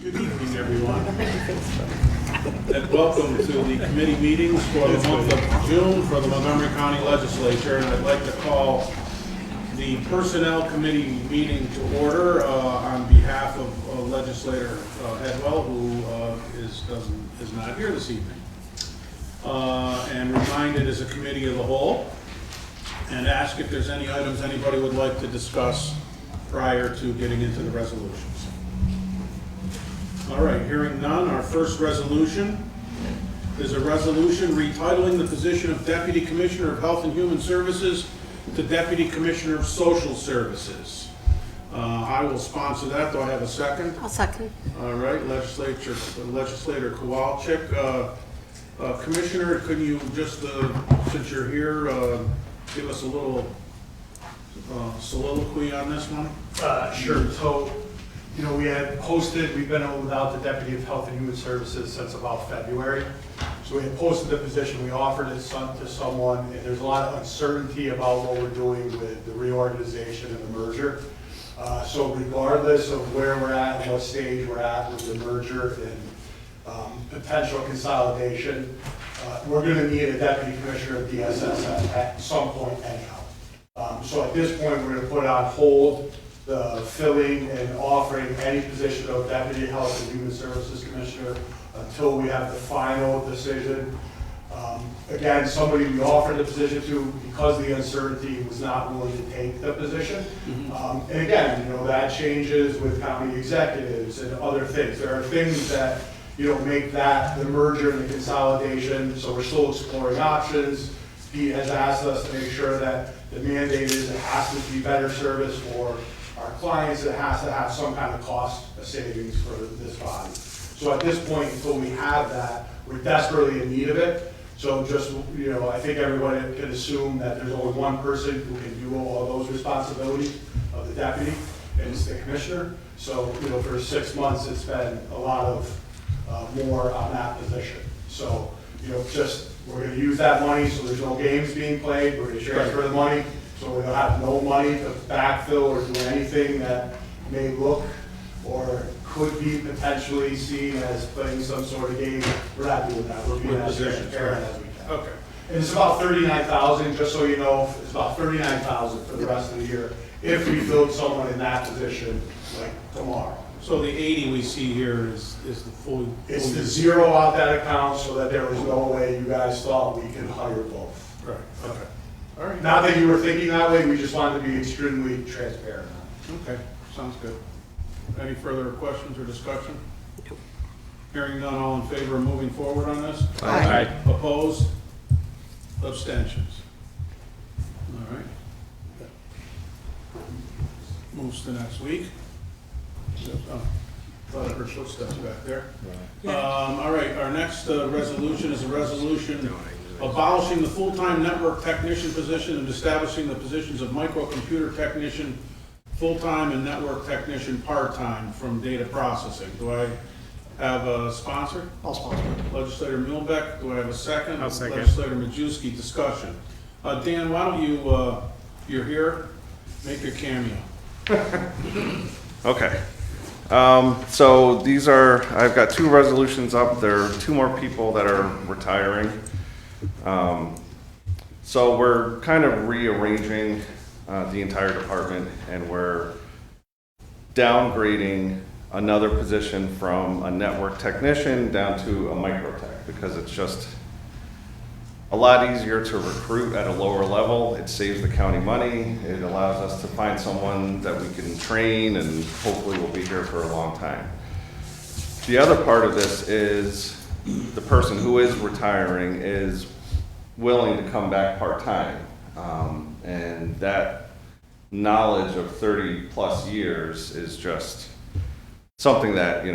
Good evening, everyone, and welcome to the committee meetings for the month of June for the Montgomery County Legislature. And I'd like to call the Personnel Committee meeting to order on behalf of Legislator Headwell, who is not here this evening. And remind it as a committee of the whole, and ask if there's any items anybody would like to discuss prior to getting into the resolutions. All right, hearing none, our first resolution is a resolution retitling the position of Deputy Commissioner of Health and Human Services to Deputy Commissioner of Social Services. I will sponsor that. Do I have a second? I'll second. All right, Legislator Kowalczyk. Commissioner, could you just, since you're here, give us a little soliloquy on this one? Sure. So, we had posted, we've been without the Deputy of Health and Human Services since about February. So we had posted the position, we offered it to someone, and there's a lot of uncertainty about what we're doing with the reorganization and the merger. So regardless of where we're at and what stage we're at with the merger and potential consolidation, we're going to need a Deputy Commissioner of DSS at some point anyhow. So at this point, we're going to put on hold the filling and offering any position of Deputy Health and Human Services Commissioner until we have the final decision. Again, somebody we offered the position to, because of the uncertainty, was not willing to take the position. And again, that changes with county executives and other things. There are things that make that the merger and the consolidation, so we're still exploring options. Pete has asked us to make sure that the mandate is it has to be better service for our clients. It has to have some kind of cost savings for this body. So at this point, until we have that, we're desperately in need of it. So just, I think everybody can assume that there's only one person who can do all those responsibilities of the deputy, and it's the commissioner. So, for 6 months, it's been a lot of more on that position. So, we're going to use that money so there's no games being played. We're going to transfer the money so we're going to have no money to backfill or do anything that may look or could be potentially seen as playing some sort of game. We're not doing that. We're being as transparent as we can. Okay. And it's about $39,000, just so you know. It's about $39,000 for the rest of the year if we filled someone in that position like tomorrow. So the 80 we see here is the full. It's to zero out that account so that there was no way you guys thought we could hire both. Right, okay. All right. Not that you were thinking that way, we just wanted to be extremely transparent. Okay, sounds good. Any further questions or discussion? Hearing none, all in favor of moving forward on this? Aye. Opposed? Abstentions? All right. Moves to next week. Thought I heard footsteps back there. All right, our next resolution is a resolution abolishing the full-time network technician position and establishing the positions of microcomputer technician full-time and network technician part-time from data processing. Do I have a sponsor? I'll sponsor. Legislator Milbeck. Do I have a second? I'll second. Legislator Majewski. Discussion. Dan, why don't you, you're here, make your cameo. Okay. So these are, I've got two resolutions up. There are two more people that are retiring. So we're kind of rearranging the entire department, and we're downgrading another position from a network technician down to a micro tech because it's just a lot easier to recruit at a lower level. It saves the county money. It allows us to find someone that we can train and hopefully will be here for a long time. The other part of this is the person who is retiring is willing to come back part-time. And that knowledge of 30 plus years is just something that,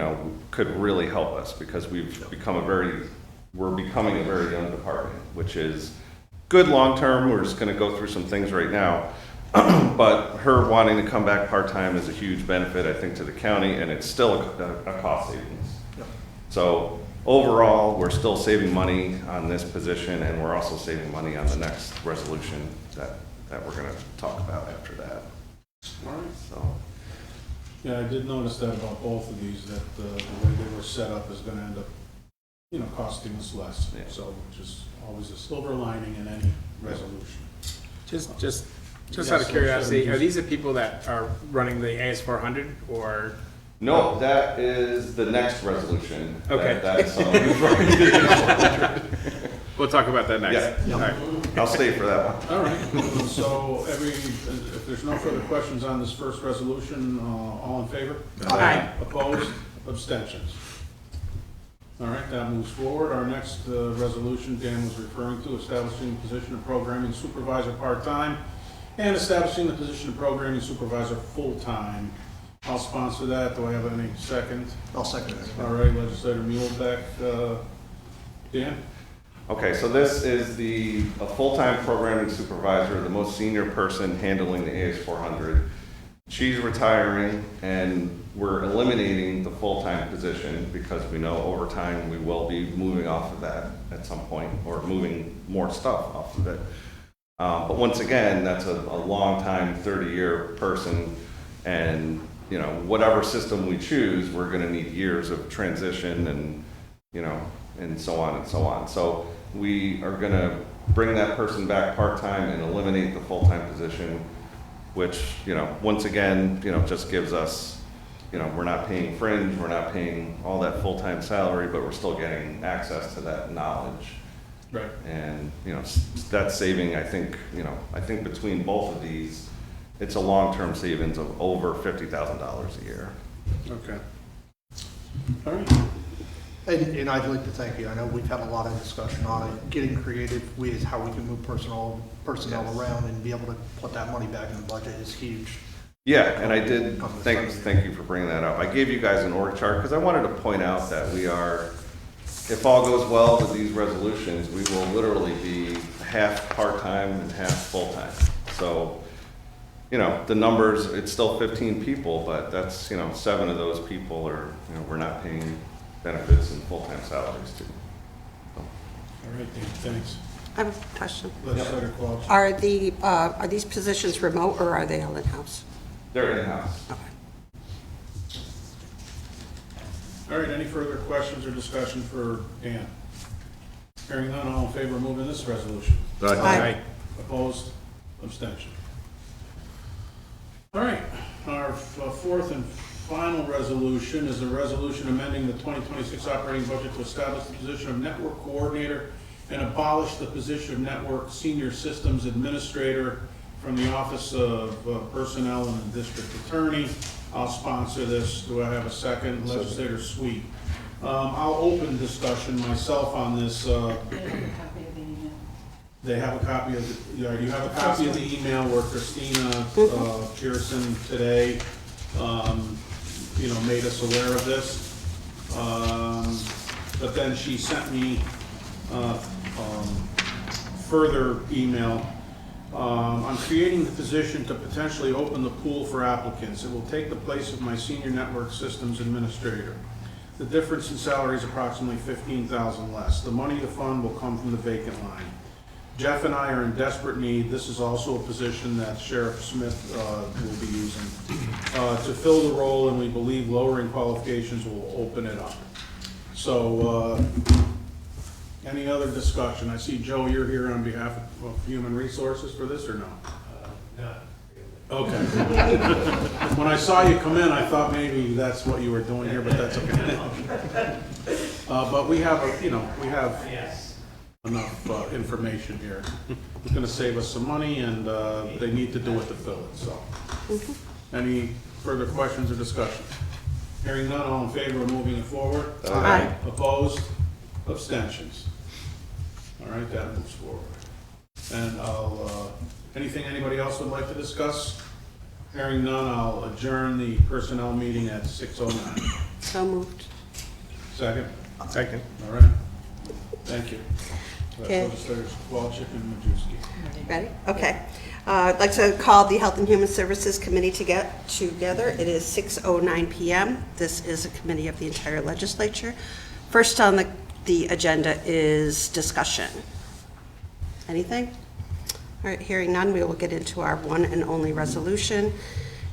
could really help us because we're becoming a very young department, which is good long-term. We're just gonna go through some things right now. But her wanting to come back part-time is a huge benefit, I think, to the county, and it's still a cost savings. Yep. So overall, we're still saving money on this position, and we're also saving money on the next resolution that we're gonna talk about after that. All right. So Yeah, I did notice that about both of these, that the way they were set up is gonna end up, costing us less. Yeah. So, which is always a silver lining in any resolution. Just Yes, out of curiosity, sure. are these the people that are running the AS400 or? No, that is the next resolution. Okay. That's someone who's running the We'll talk about that next. Yeah. All right. I'll stay for that one. All right, so if there's no further questions on this first resolution, all in favor? Aye. Opposed? Abstentions? All right, that moves forward. Our next resolution Dan was referring to, establishing the position of programming supervisor part-time and establishing the position of programming supervisor full-time. I'll sponsor that. Do I have any second? I'll second it. All right, Legislator Muehlbeck. Dan? Okay, so this is a full-time programming supervisor, the most senior person handling the AS400. She's retiring, and we're eliminating the full-time position because we know over time we will be moving off of that at some point, or moving more stuff off of it. But once again, that's a long-time, 30-year person, and whatever system we choose, we're going to need years of transition and and so on and so on. So we are going to bring that person back part-time and eliminate the full-time position, which, once again, just gives us, we're not paying fringe, we're not paying all that full-time salary, but we're still getting access to that knowledge. Right. And, that's saving, I think between both of these, it's a long-term savings of over $50,000 a year. Okay. All right. And I'd like to thank you. I know we've had a lot of discussion on it, getting creative with how we can move personnel Yes. around and be able to put that money back in the budget is huge. Yeah, and I did, thank you for bringing that up. I gave you guys an org chart because I wanted to point out that we are, if all goes well with these resolutions, we will literally be half part-time and half full-time. So, the numbers, it's still 15 people, but that's, 7 of those people are, we're not paying benefits and full-time salaries to. All right, Dan, thanks. I have a question. Legislator Qualch. Are these positions remote or are they all in-house? They're in-house. Okay. All right, any further questions or discussion for Dan? Hearing none, all in favor of moving this resolution? Aye. Opposed? Abstention? All right, our fourth and final resolution is a resolution amending the 2026 operating budget to establish the position of network coordinator and abolish the position of network senior systems administrator from the Office of Personnel and the District Attorney. I'll sponsor this. Do I have a second? Legislator Sweet. I'll open discussion myself on this. They have a copy of the, you have a copy of the email where Christina Pearson today, made us aware of this. But then she sent me further email. I'm creating the position to potentially open the pool for applicants. It will take the place of my senior network systems administrator. The difference in salary is approximately $15,000 less. The money to fund will come from the vacant line. Jeff and I are in desperate need. This is also a position that Sheriff Smith will be using to fill the role, and we believe lowering qualifications will open it up. So, any other discussion? I see, Joe, you're here on behalf of Human Resources for this, or no? No. Okay. When I saw you come in, I thought maybe that's what you were doing here, but that's okay. But we have, we have enough information here. It's gonna save us some money, and they need to do it to fill it, so. Any further questions or discussion? Hearing none, all in favor of moving it forward? Aye. Opposed? Abstentions? All right, that moves forward. And anything anybody else would like to discuss? Hearing none, I'll adjourn the personnel meeting at 6:09. So moved. Second? Second. All right. Thank you. Okay. Legislators Kowalczyk and Majewski. Ready? Okay. I'd like to call the Health and Human Services Committee to get together. It is 6:09 p.m. This is a committee of the entire legislature. First on the agenda is discussion. Anything? All right, hearing none, we will get into our one and only resolution.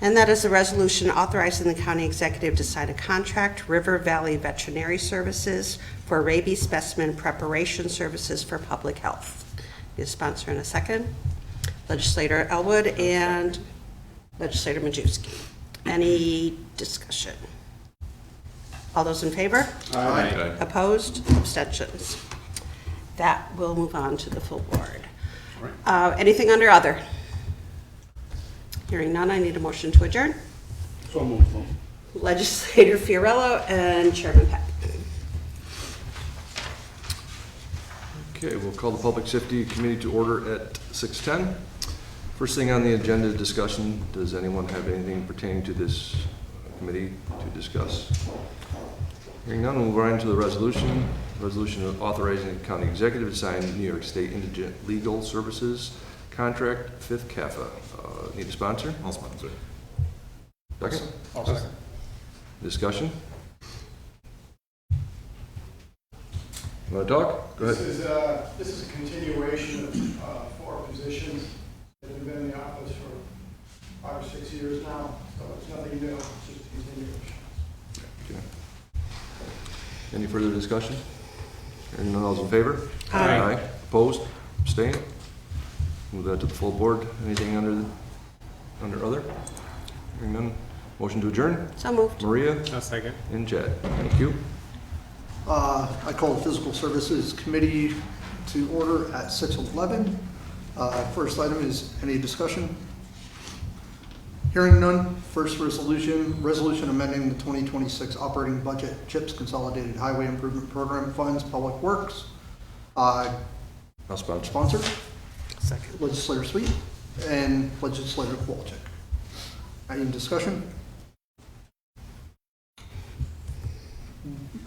And that is a resolution authorizing the county executive to sign a contract, River Valley Veterinary Services, for rabies specimen preparation services for public health. Need a sponsor in a second. Legislator Elwood and Legislator Majewski. Any discussion? All those in favor? Aye. Opposed? Abstentions? That will move on to the full board. All Anything under other? Hearing none, I need a motion to adjourn. So moved. Legislator Fiorello and Chairman Peck. Okay, we'll call the Public Safety Committee to order at 6:10. First thing on the agenda, discussion. Does anyone have anything pertaining to this committee to discuss? Hearing none, we'll move right into the resolution. Resolution authorizing the county executive to sign New York State Indigent Legal Services Contract, 5th CAFA. Need a sponsor? I'll sponsor. Second? I'll second. Discussion? Want to talk? Go ahead. This is a continuation of 4 positions that have been in the office for 5 or 6 years now, so it's nothing new, it's just a continuation. Okay. Any further discussion? Hearing none, all those in favor? Aye. Opposed? Abstained? Move that to the full board. Anything under other? Hearing none. Motion to adjourn? So moved. Maria A second. and Chad. Thank you. I call the Physical Services Committee to order at 6:11. First item is any discussion? Hearing none. First resolution amending the 2026 operating budget, CHIPS Consolidated Highway Improvement Program Funds, Public Works. I'll sponsor. Sponsor, Second. Legislator Sweet and Legislator Kowalczyk. Any discussion?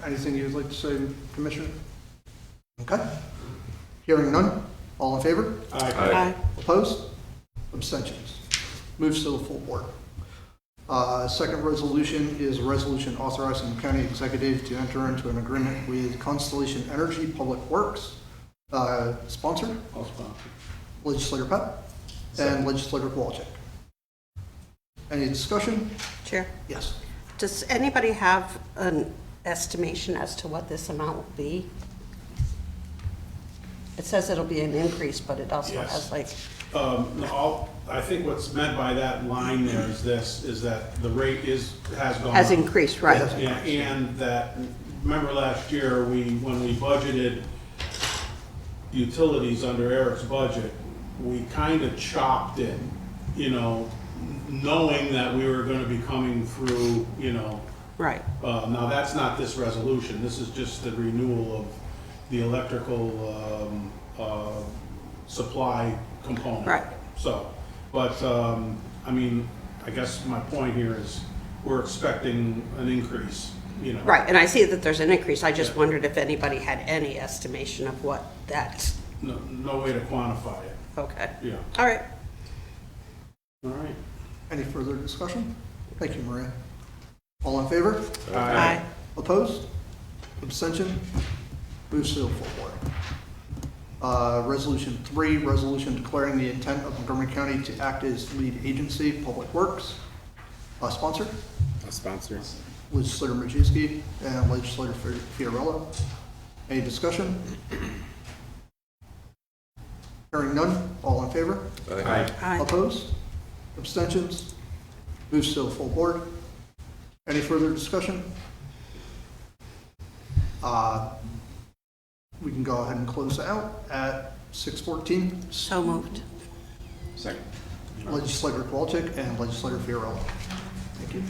Anything you'd like to say, Commissioner? Okay. Hearing none. All in favor? Aye. Opposed? Abstentions? Moves to the full board. Second resolution is a resolution authorizing the county executive to enter into an agreement with Constellation Energy Public Works. Sponsor, I'll sponsor. Legislator Pett and Legislator Kowalczyk. Any discussion? Chair, Yes. does anybody have an estimation as to what this amount will be? It says it'll be an increase, but it also Yes. has like, I think what's meant by that line there is that the rate has gone up. has increased, right? Yeah, and that, remember last year, when we budgeted utilities under Eric's budget, we kind of chopped it, knowing that we were gonna be coming through, Right, now that's not this resolution, this is just the renewal of the electrical, supply component. Right. So, but, I guess my point here is, we're expecting an increase, right, and I see that there's an increase, I just wondered if anybody had any estimation of what that's, No way to quantify it, okay. yeah. All right, All right. Any further discussion? Thank you, Maria. All in favor? aye. Opposed? Abstention? Moves to the full board. Resolution 3, resolution declaring the intent of Montgomery County to act as lead agency, Public Works. Sponsor, A sponsor. Legislator Majewski and Legislator Fiorello. Any discussion? Hearing none, all in favor? Aye. Aye. Opposed? Abstentions? Moves to the full board. Any further discussion? We can go ahead and close out at 6:14. So moved. Second. Legislator Kowalczyk and Legislator Fiorello. Thank you.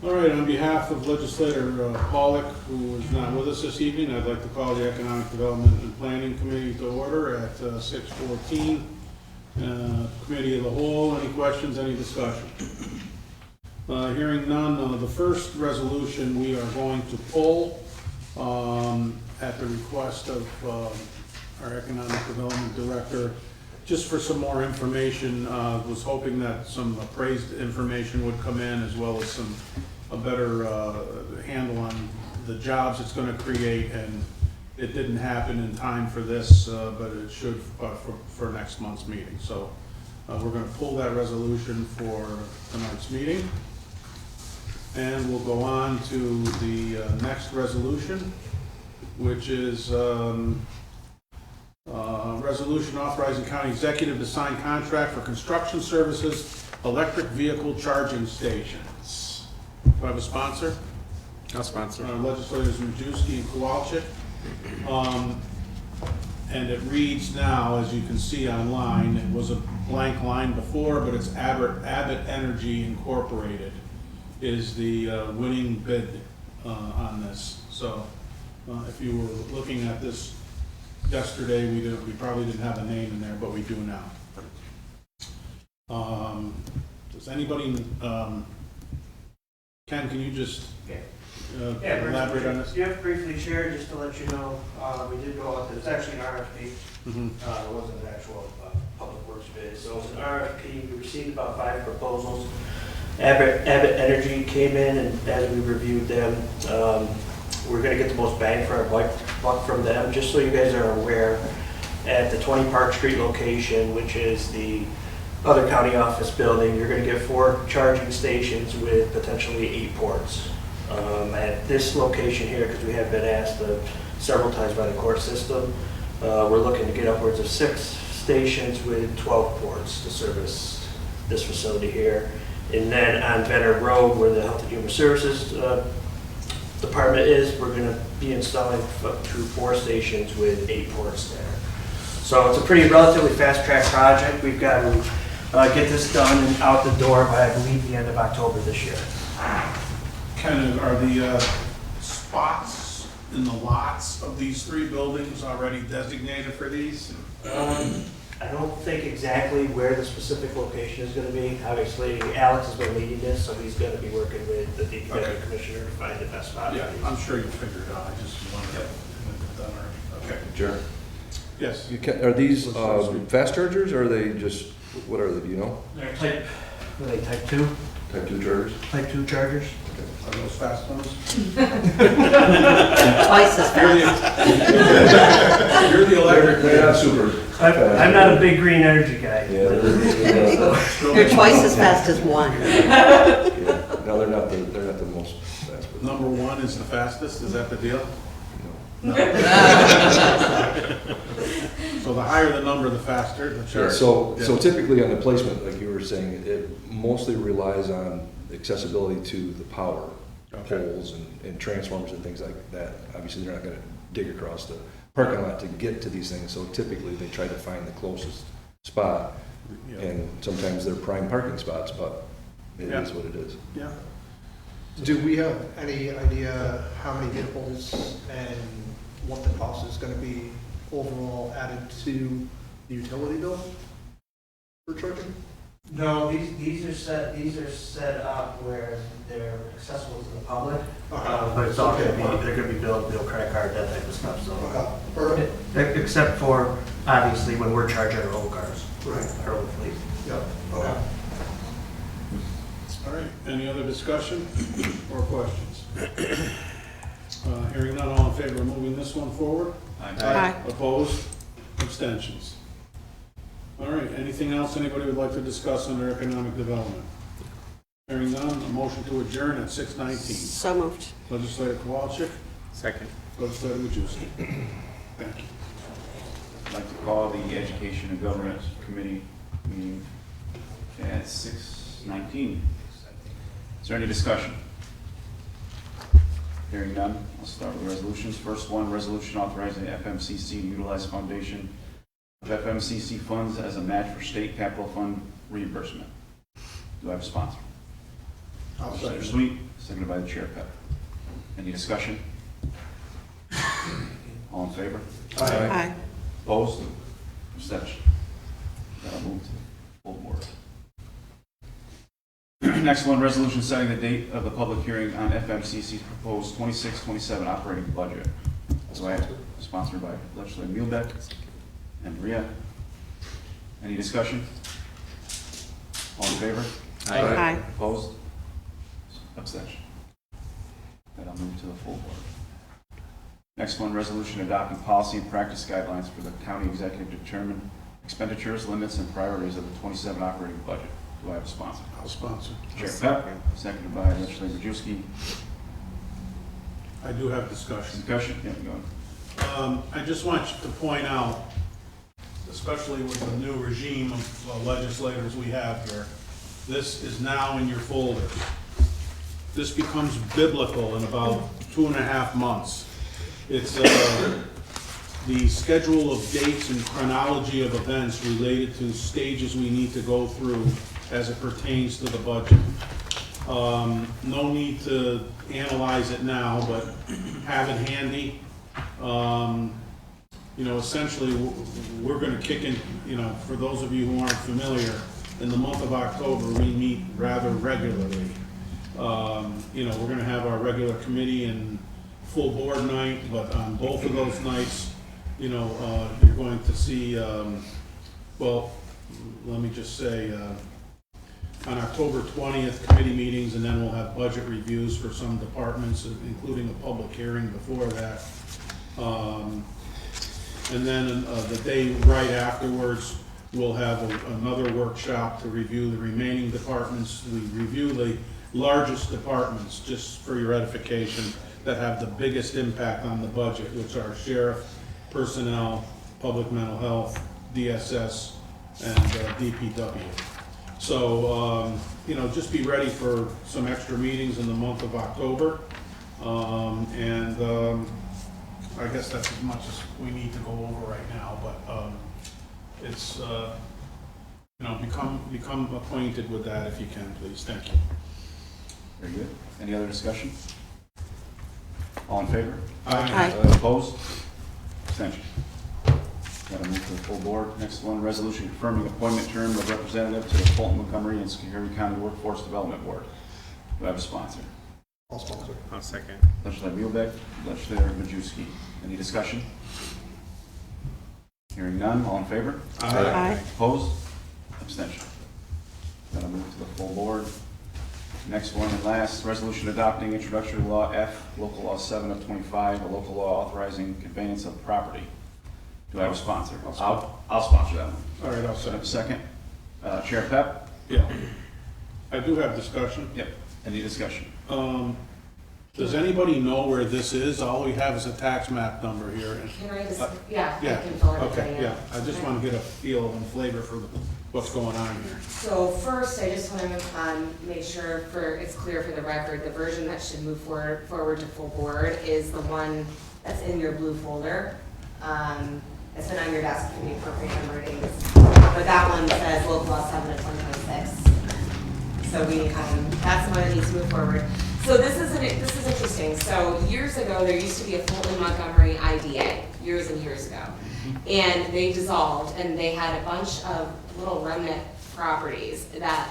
All right, on behalf of Legislator Pollock, who is not with us this evening, I'd like to call the Economic Development and Planning Committee to order at 6:14. Committee of the whole, any questions, any discussion? Hearing none, the first resolution we are going to pull at the request of our Economic Development Director, just for some more information. Was hoping that some appraised information would come in, as well as a better handle on the jobs it's going to create, and it didn't happen in time for this, but it should for next month's meeting. So We're going to pull that resolution for tonight's meeting. And we'll go on to the next resolution, which is resolution authorizing county executive to sign contract for construction services, electric vehicle charging stations. Do I have a sponsor? I'll sponsor. Legislators Majewski and Kowalczyk. And it reads now, as you can see online, it was a blank line before, but it's Abbott Energy Incorporated is the winning bid on this. So if you were looking at this yesterday, we probably didn't have a name in there, but we do now. Does anybody, Ken, can you just elaborate on this? Yeah, briefly share, just to let you know, we did go out, it's actually an RFP. It wasn't an actual public works bid. So it's an RFP, we received about 5 proposals. Abbott Energy came in, and as we reviewed them, we're gonna get the most bang for our buck from them. Just so you guys are aware, at the 20 Park Street location, which is the other county office building, you're gonna get 4 charging stations with potentially 8 ports. At this location here, because we have been asked several times by the court system, we're looking to get upwards of 6 stations with 12 ports to service this facility here. And then on Venner Road, where the Health and Human Services department is, we're going to be installing up to 4 stations with 8 ports there. So it's a pretty relatively fast-track project. We've got to get this done and out the door by, I believe, the end of October this year. Ken, are the spots in the lots of these 3 buildings already designated for these? I don't think exactly where the specific location is going to be. Obviously, Alex has been leading this, so he's going to be working with the DPW commissioner to find the best spot. Yeah, I'm sure you'll figure it out. I just wanted to get it done already. Okay. Sure. Yes. Are these fast chargers, or are they just, what are they, do you know? They're type 2? Type 2 chargers? Type 2 chargers. Are those fast ones? Twice as fast. You're the electric They're man. not super fast. I'm not a big green energy guy. Yeah. You're twice as fast as one. Yeah. No, they're not the most fast. But Number 1 is the fastest, is that the deal? no. So the higher the number, the faster the Yeah, charge. so Yeah. typically on the placement, like you were saying, it mostly relies on accessibility to the power Okay. poles and transformers and things like that. Obviously, they're not gonna dig across the parking lot to get to these things, so typically they try to find the closest spot. Yeah. And sometimes they're prime parking spots, but it Yeah. is what it is. Yeah. Do we have any idea how many vehicles and what the cost is going to be overall added to the utility bill for charging? No, these are set up where they're accessible to the public, but it's all going to be, they're going to be billed credit card, that type of stuff, so. Perfect. Except for, obviously, when we're charging our own cars, Right. our own fleet. Yep. Okay. All right, any other discussion or questions? Hearing none, all in favor of moving this one forward? Aye. Opposed? Abstentions? All right, anything else anybody would like to discuss under economic development? Hearing none, a motion to adjourn at 6:19. So moved. Legislator Kowalczyk, Second. Legislator Majewski. Thank you. I'd like to call the Education and Government Committee meeting at 6:19. Is there any discussion? Hearing none, I'll start with the resolutions. First one, resolution authorizing the FMCC to utilize foundation of FMCC funds as a match for state capital fund reimbursement. Do I have a sponsor? Legislator Sweet, seconded by the chair, Pep. Any discussion? All in favor? Aye. Opposed? Abstention? That'll move to the full board. Next one, resolution setting the date of the public hearing on FMCC's proposed 26-27 operating budget. So I have sponsored by Legislator Muehlbeck and Maria. Any discussion? All in favor? Aye. Opposed? Abstention? That'll move to the full board. Next one, resolution adopting policy and practice guidelines for the county executive to determine expenditures, limits, and priorities of the 27 operating budget. Do I have a sponsor? I'll sponsor. Chair Pep, seconded by legislator Majewski. I do have discussion. Discussion? Yeah, go ahead. I just want you to point out, especially with the new regime of legislators we have here, this is now in your folders. This becomes biblical in about 2.5 months. It's the schedule of dates and chronology of events related to stages we need to go through as it pertains to the budget. No need to analyze it now, but have it handy. You know, essentially, we're gonna kick in, you know, for those of you who aren't familiar, in the month of October, we meet rather regularly. You know, we're gonna have our regular committee and full board night, but on both of those nights, you know, you're going to see, well, let me just say, on October 20th, committee meetings, and then we'll have budget reviews for some departments, including a public hearing before that. And then the day right afterwards, we'll have another workshop to review the remaining departments. We review the largest departments, just for your edification, that have the biggest impact on the budget, which are sheriff, personnel, public mental health, DSS, and DPW. So, you know, just be ready for some extra meetings in the month of October. I guess that's as much as we need to go over right now, but it's, you know, become acquainted with that if you can, please. Thank you. Very good. Any other discussion? All in favor? Aye. Opposed? Abstention. Got to move to the full board. Next one, resolution confirming appointment term of representative to the Fulton, Montgomery, and Schoharie County Workforce Development Board. Do I have a sponsor? I'll sponsor. I'll second. Legislator Muehlbeck, legislator Majewski. Any discussion? Hearing none, all in favor? Aye. Opposed? Abstention. Got to move to the full board. Next one and last, resolution adopting introductory law F, local law 7 of 25, a local law authorizing conveyance of property. Do I have a sponsor? I'll sponsor that one. All right, I'll Do I have a second. second? Chair Pep? Yeah. I do have discussion. Yep. Any discussion? Does anybody know where this is? All we have is a tax map number here. And- Can I just, yeah, Yeah, I can fill everything okay, in. yeah. I just want to get a feel and flavor for what's going on here. So first, I just want to make sure it's clear for the record, the version that should move forward to full board is the one that's in your blue folder. It's been on your desk for the appropriate number of days. But that one says local law 7 of 2026. So that's the one that needs to move forward. So this is interesting. So years ago, there used to be a Fulton Montgomery IDA, years and years ago. And they dissolved, and they had a bunch of little remnant properties that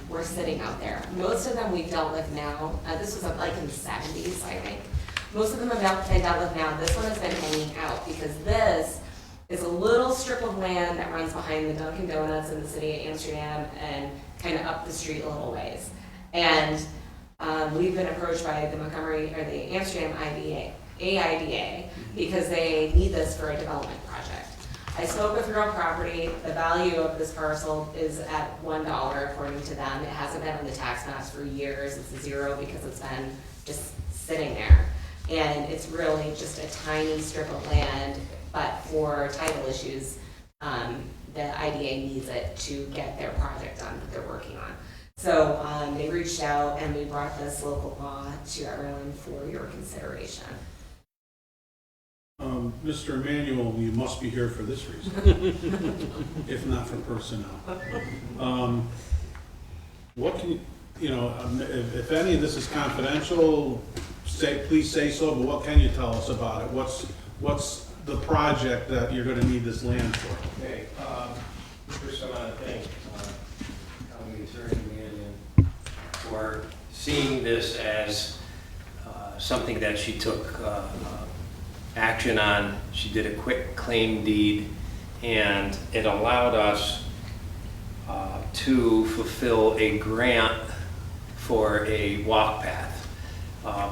were sitting out there. Most of them we've dealt with now. This was like in the 70s, I think. Most of them have been dealt with now. This one has been hanging out because this is a little strip of land that runs behind the Dunkin' Donuts in the city of Amsterdam and kind of up the street a little ways. And we've been approached by the Montgomery or the Amsterdam AIDA because they need this for a development project. I spoke with Real Property. The value of this parcel is at $1 according to them. It hasn't been on the tax maps for years. It's a zero because it's been just sitting there. And it's really just a tiny strip of land, but for title issues, the IDA needs it to get their project done that they're working on. So they reached out and we brought this local law to everyone for your consideration. Mr. Emanuel, you must be here for this reason, if not for personnel. What can you know, if any of this is confidential, please say so, but what can you tell us about it? What's the project that you're going to need this land for? Okay, first I want to thank County Attorney Mannion for seeing this as something that she took action on. She did a quick claim deed, and it allowed us to fulfill a grant for a walk path.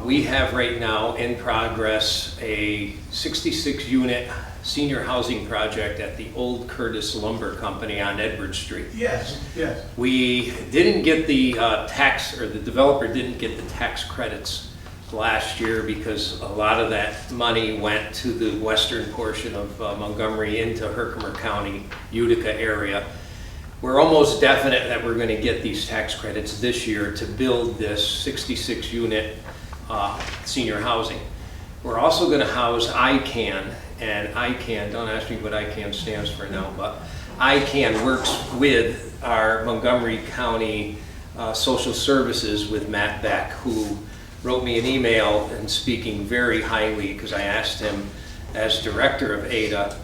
We have right now in progress a 66-unit senior housing project at the old Curtis Lumber Company on Edward Street. Yes, yes. We didn't get the the developer didn't get the tax credits last year because a lot of that money went to the western portion of Montgomery into Herkimer County, Utica area. We're almost definite that we're going to get these tax credits this year to build this 66-unit senior housing. We're also going to house ICANN, and ICANN, don't ask me what ICANN stands for now, but ICANN works with our Montgomery County Social Services with Matt Beck, who wrote me an email and speaking very highly because I asked him as director of ADA,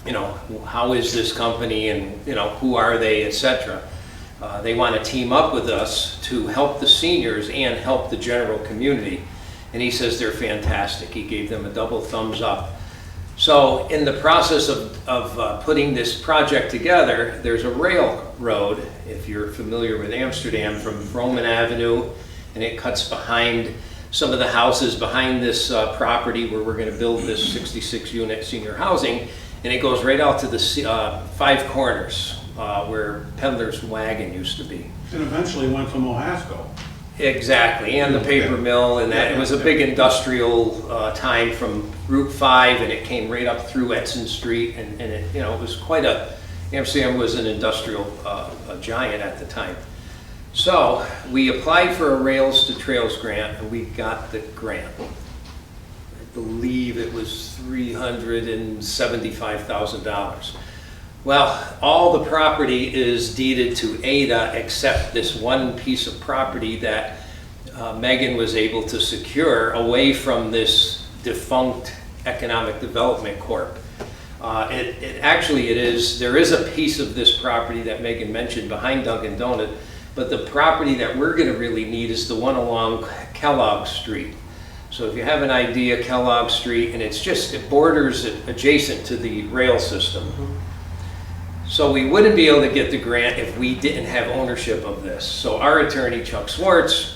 you know, how is this company and, you know, who are they, etc. They want to team up with us to help the seniors and help the general community. And he says they're fantastic. He gave them a double thumbs up. So in the process of putting this project together, there's a railroad, if you're familiar with Amsterdam, from Vroman Avenue, and it cuts behind some of the houses behind this property where we're going to build this 66-unit senior housing, and it goes right out to the Five Corners, where Peddler's Wagon used to be. And eventually went to Mohasco. Exactly, and the paper mill, and that, it was a big industrial time from Route 5, and it came right up through Edson Street, and it, you know, it was quite a, Amsterdam was an industrial giant at the time. So we applied for a Rails to Trails grant, and we got the grant. I believe it was $375,000. Well, all the property is deeded to ADA except this one piece of property that Megan was able to secure away from this defunct Economic Development Corp. There is a piece of this property that Megan mentioned behind Dunkin' Donut, but the property that we're going to really need is the one along Kellogg Street. So if you have an idea, Kellogg Street, and it borders adjacent to the rail system. So we wouldn't be able to get the grant if we didn't have ownership of this. So our attorney, Chuck Swartz,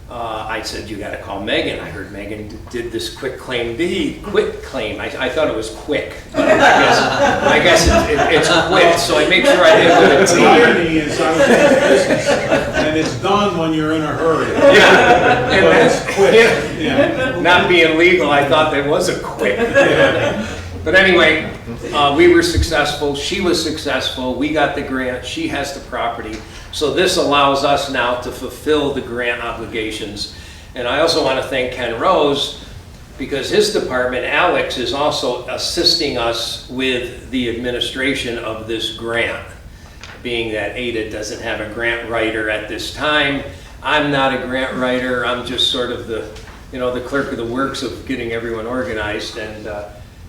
I said, you got to call Megan. I heard Megan did this quit claim deed. Quit claim. I thought it was quick, but I guess it's quit. So I make sure I didn't go to The irony is I was in business, and it's done when you're in a hurry. Yeah, and that's quick. Yeah. Not being legal, I thought that was a quick. Yeah. But anyway, we were successful. She was successful. We got the grant. She has the property. So this allows us now to fulfill the grant obligations. And I also want to thank Ken Rose because his department, Alex, is also assisting us with the administration of this grant. Being that ADA doesn't have a grant writer at this time, I'm not a grant writer. I'm just sort of the clerk of the works of getting everyone organized. And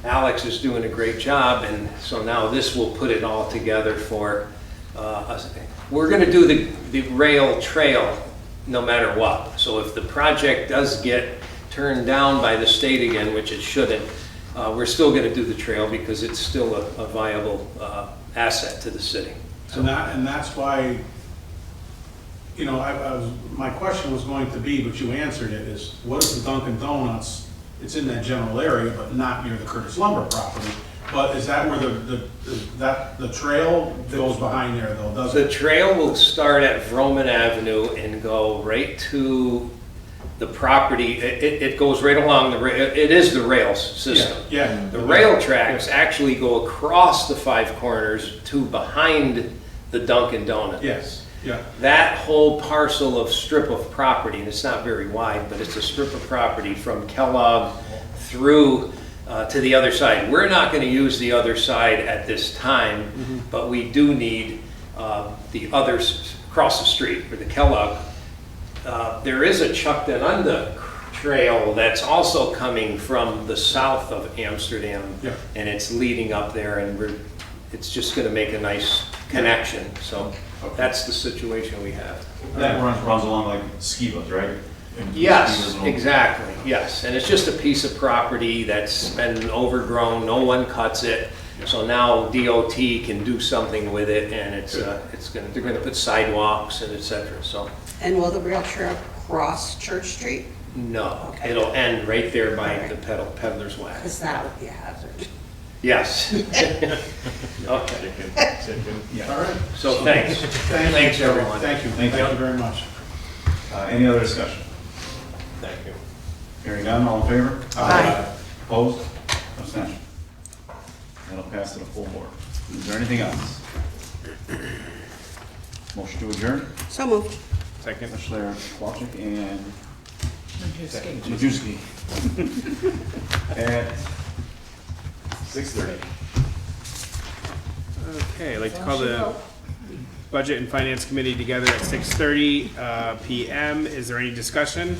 Alex is doing a great job, and so now this will put it all together for us. We're going to do the rail trail no matter what. So if the project does get turned down by the state again, which it shouldn't, we're still going to do the trail because it's still a viable asset to the city. So And that's why, you know, my question was going to be, but you answered it, is what is the Dunkin' Donuts? It's in that general area, but not near the Curtis Lumber property. But is that where the trail goes behind there, though, does it? the trail will start at Vroman Avenue and go right to the property. It goes right along the rail. It is the rail system. Yeah. The rail tracks actually go across the Five Corners to behind the Dunkin' Donuts. Yes, yeah. That whole parcel of strip of property, and it's not very wide, but it's a strip of property from Kellogg through to the other side. We're not going to use the other side at this time, but we do need the others across the street, or the Kellogg. There is a Chuckdanunda trail that's also coming from the south of Amsterdam, Yeah. and it's leading up there, and it's just going to make a nice connection. So that's the situation we have. That runs along like Skivas, right? And Yes, Skivas exactly, yes. And it's just a piece of property that's been overgrown, no one cuts it. So now DOT can do something with it, and they're gonna put sidewalks and et cetera, so. And will the rail trail cross Church Street? No, Okay. it'll end right there by the peddler's wax. Because that would be a hazard. Yes. Okay, All right. so thanks. Thanks, everyone. Thank you. Thank you very much. Any other discussion? Thank you. Hearing none, all in favor? Aye. Opposed? Abstention? That'll pass to the full board. Is there anything else? Motion to adjourn? So moved. Second. Commissioner Kowalczyk and Majewski. At 6:30. Okay, I'd like to call the Budget and Finance Committee together at 6:30 PM. Is there any discussion?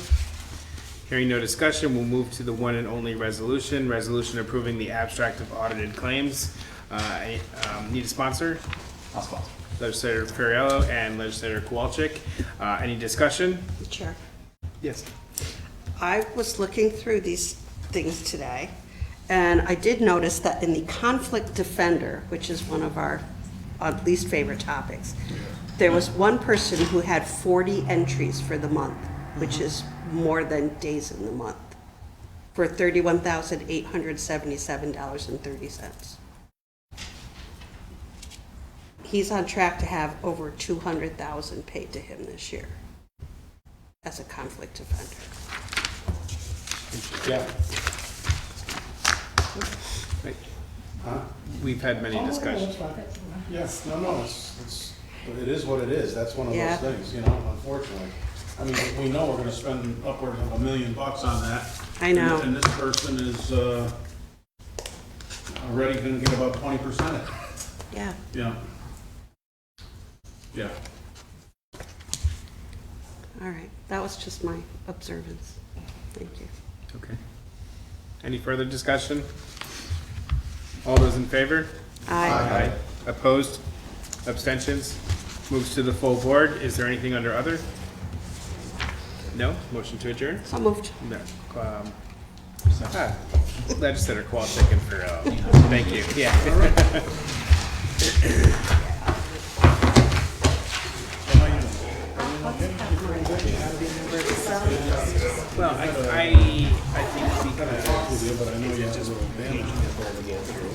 Hearing no discussion, we'll move to the one and only resolution. Resolution approving the abstract of audited claims. Need a sponsor? I'll sponsor. Legislator Ferriello and Legislator Kowalczyk. Any discussion? Chair. Yes. I was looking through these things today, and I did notice that in the conflict defender, which is one of our least favorite topics, there was one person who had 40 entries for the month, which is more than days in the month, for $31,877.30. He's on track to have over 200,000 paid to him this year as a conflict defender. Yeah. Right. Huh? We've had many discussions. Yes, no, it is what it is. That's one of Yeah. those things, you know, unfortunately. I mean, we know we're gonna spend upwards of $1 million on that. I know. And this person is, already gonna get about 20% of it. Yeah. Yeah. Yeah. All right, that was just my observance. Thank you. Okay. Any further discussion? All those in favor? Aye. Opposed? Abstentions? Moves to the full board. Is there anything under other? No? Motion to adjourn? So moved. No. Legislator Kowalczyk and Ferrell. Thank you. Yeah. Well, I think we But I know you have a little damage before we go through.